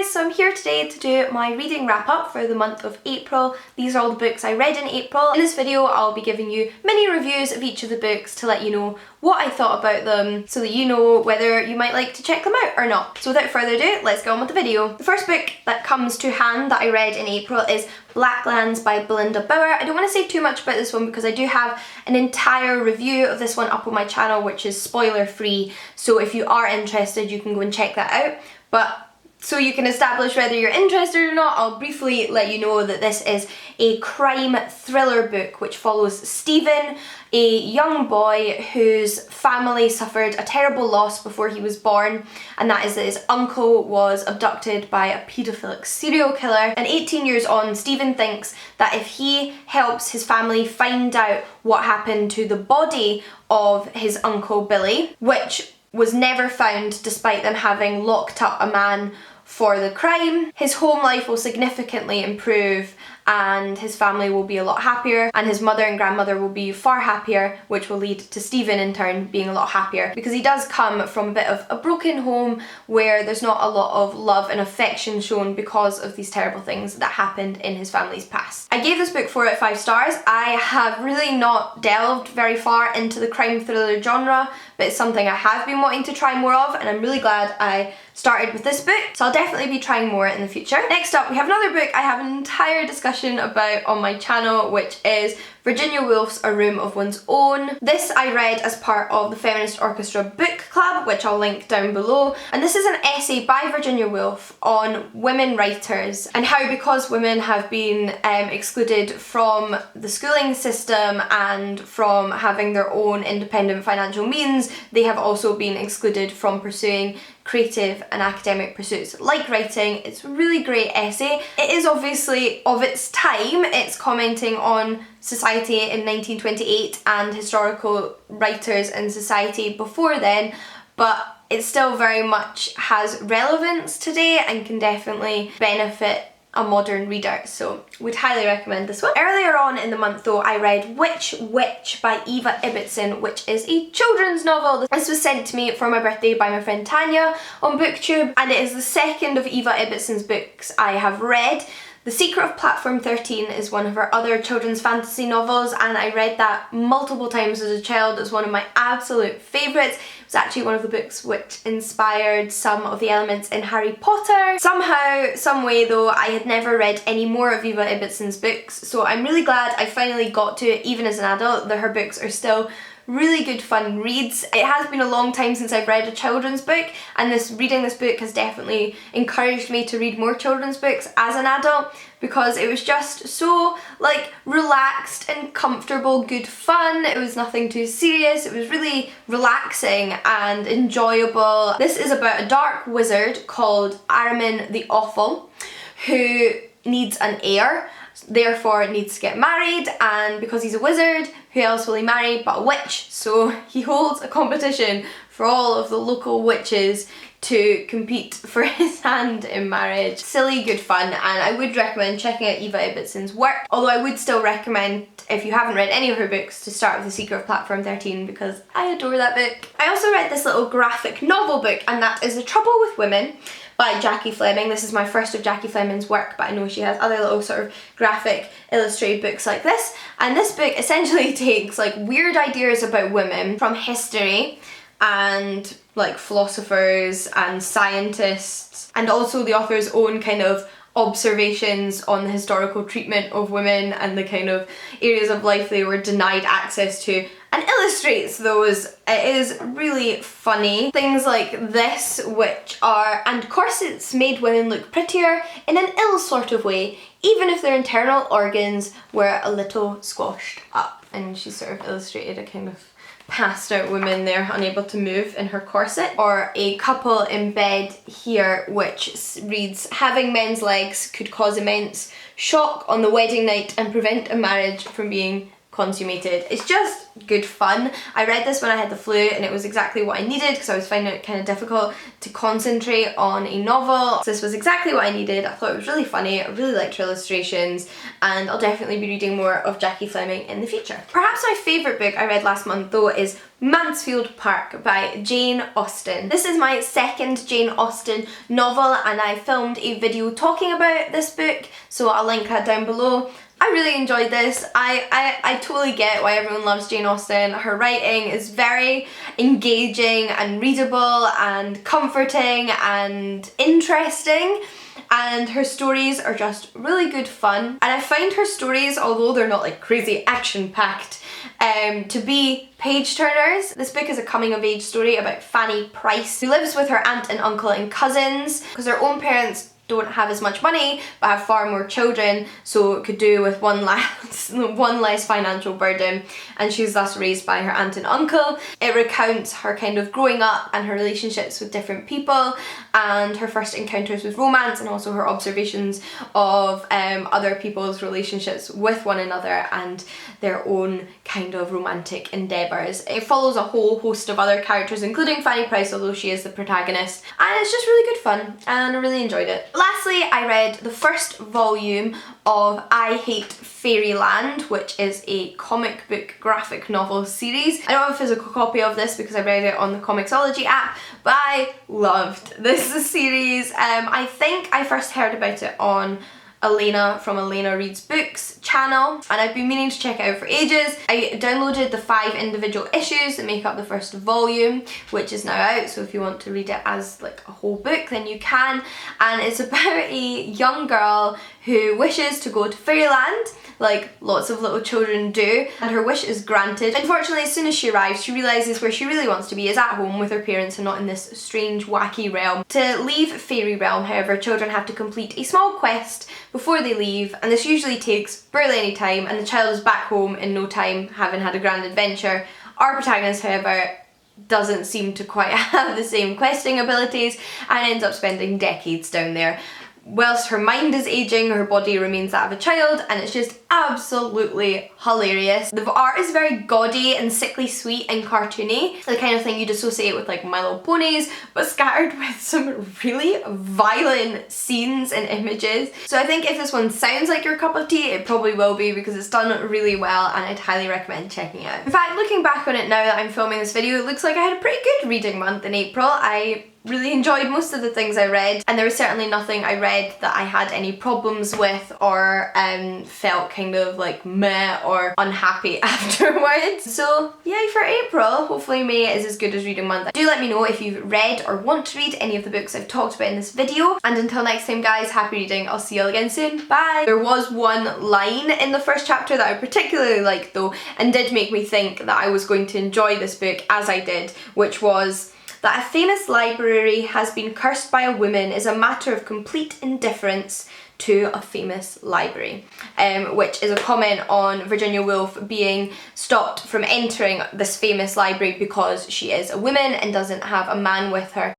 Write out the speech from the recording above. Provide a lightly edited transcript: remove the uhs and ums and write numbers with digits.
guys, so I'm here today to do my reading wrap up for the month of April. These are all the books I read in April. In this video I'll be giving you mini reviews of each of the books to let you know what I thought about them so that you know whether you might like to check them out or not. So without further ado, let's get on with the video. The first book that comes to hand that I read in April is Blacklands by Belinda Bauer. I don't want to say too much about this one because I do have an entire review of this one up on my channel which is spoiler free, so if you are interested you can go and check that out. But so you can establish whether you're interested or not, I'll briefly let you know that this is a crime thriller book which follows Stephen, a young boy whose family suffered a terrible loss before he was born, and that is that his uncle was abducted by a paedophilic serial killer. And 18 years on, Stephen thinks that if he helps his family find out what happened to the body of his uncle Billy, which was never found despite them having locked up a man for the crime, his home life will significantly improve and his family will be a lot happier and his mother and grandmother will be far happier, which will lead to Stephen in turn being a lot happier because he does come from a bit of a broken home where there's not a lot of love and affection shown because of these terrible things that happened in his family's past. I gave this book 4 out of 5 stars. I have really not delved very far into the crime thriller genre, but it's something I have been wanting to try more of and I'm really glad I started with this book, so I'll definitely be trying more in the future. Next up we have another book I have an entire discussion about on my channel, which is Virginia Woolf's A Room of One's Own. This I read as part of the Feminist Orchestra book club, which I'll link down below, and this is an essay by Virginia Woolf on women writers and how, because women have been excluded from the schooling system and from having their own independent financial means, they have also been excluded from pursuing creative and academic pursuits like writing. It's a really great essay. It is obviously of its time. It's commenting on society in 1928 and historical writers in society before then, but it still very much has relevance today and can definitely benefit a modern reader, so would highly recommend this one. Earlier on in the month though, I read Witch Witch by Eva Ibbotson, which is a children's novel. This was sent to me for my birthday by my friend Tanya on BookTube, and it is the second of Eva Ibbotson's books I have read. The Secret of Platform 13 is one of her other children's fantasy novels, and I read that multiple times as a child. It's one of my absolute favourites. It was actually one of the books which inspired some of the elements in Harry Potter. Somehow, some way though, I had never read any more of Eva Ibbotson's books, so I'm really glad I finally got to it even as an adult, that her books are still really good fun reads. It has been a long time since I've read a children's book, and reading this book has definitely encouraged me to read more children's books as an adult because it was just so like relaxed and comfortable, good fun. It was nothing too serious. It was really relaxing and enjoyable. This is about a dark wizard called Aramin the Awful who needs an heir, therefore needs to get married, and because he's a wizard, who else will he marry but a witch? So he holds a competition for all of the local witches to compete for his hand in marriage. Silly good fun, and I would recommend checking out Eva Ibbotson's work, although I would still recommend, if you haven't read any of her books, to start with The Secret of Platform 13 because I adore that book. I also read this little graphic novel book, and that is The Trouble with Women by Jackie Fleming. This is my first of Jackie Fleming's work, but I know she has other little sort of graphic illustrated books like this, and this book essentially takes like weird ideas about women from history and like philosophers and scientists, and also the author's own kind of observations on the historical treatment of women and the kind of areas of life they were denied access to, and illustrates those. It is really funny. Things like this, which are, and corsets made women look prettier in an ill sort of way, even if their internal organs were a little squashed up. And she sort of illustrated a kind of passed out woman there, unable to move in her corset. Or a couple in bed here, which reads, having men's legs could cause immense shock on the wedding night and prevent a marriage from being consummated. It's just good fun. I read this when I had the flu and it was exactly what I needed because I was finding it kind of difficult to concentrate on a novel. So this was exactly what I needed. I thought it was really funny, I really liked her illustrations, and I'll definitely be reading more of Jackie Fleming in the future. Perhaps my favourite book I read last month though is Mansfield Park by Jane Austen. This is my second Jane Austen novel and I filmed a video talking about this book, so I'll link that down below. I really enjoyed this. I totally get why everyone loves Jane Austen. Her writing is very engaging and readable and comforting and interesting, and her stories are just really good fun. And I find her stories, although they're not like crazy action-packed, to be page turners. This book is a coming of age story about Fanny Price, who lives with her aunt and uncle and cousins because her own parents don't have as much money but have far more children, so it could do with one less financial burden, and she's thus raised by her aunt and uncle. It recounts her kind of growing up and her relationships with different people and her first encounters with romance, and also her observations of other people's relationships with one another and their own kind of romantic endeavours. It follows a whole host of other characters including Fanny Price, although she is the protagonist, and it's just really good fun and I really enjoyed it. Lastly, I read the first volume of I Hate Fairyland, which is a comic book graphic novel series. I don't have a physical copy of this because I read it on the Comixology app, but I loved this series. I think I first heard about it on Elena from Elena Reads Books channel, and I've been meaning to check it out for ages. I downloaded the 5 individual issues that make up the first volume, which is now out, so if you want to read it as like a whole book then you can. And it's about a young girl who wishes to go to fairyland, like lots of little children do, and her wish is granted. Unfortunately, as soon as she arrives, she realises where she really wants to be is at home with her parents and not in this strange, wacky realm. To leave Fairy Realm, however, children have to complete a small quest before they leave, and this usually takes barely any time, and the child is back home in no time, having had a grand adventure. Our protagonist, however, doesn't seem to quite have the same questing abilities and ends up spending decades down there. Whilst her mind is aging, her body remains that of a child, and it's just absolutely hilarious. The art is very gaudy and sickly sweet and cartoony, the kind of thing you'd associate with like My Little Ponies, but scattered with some really violent scenes and images. So I think if this one sounds like your cup of tea, it probably will be, because it's done really well and I'd highly recommend checking it out. In fact, looking back on it now that I'm filming this video, it looks like I had a pretty good reading month in April. I really enjoyed most of the things I read, and there was certainly nothing I read that I had any problems with or felt kind of like meh or unhappy afterwards. So yay for April. Hopefully May is as good as reading month. Do let me know if you've read or want to read any of the books I've talked about in this video, and until next time guys, happy reading. I'll see you all again soon. Bye! There was one line in the first chapter that I particularly liked though, and did make me think that I was going to enjoy this book as I did, which was that a famous library has been cursed by a woman is a matter of complete indifference to a famous library, which is a comment on Virginia Woolf being stopped from entering this famous library because she is a woman and doesn't have a man with her.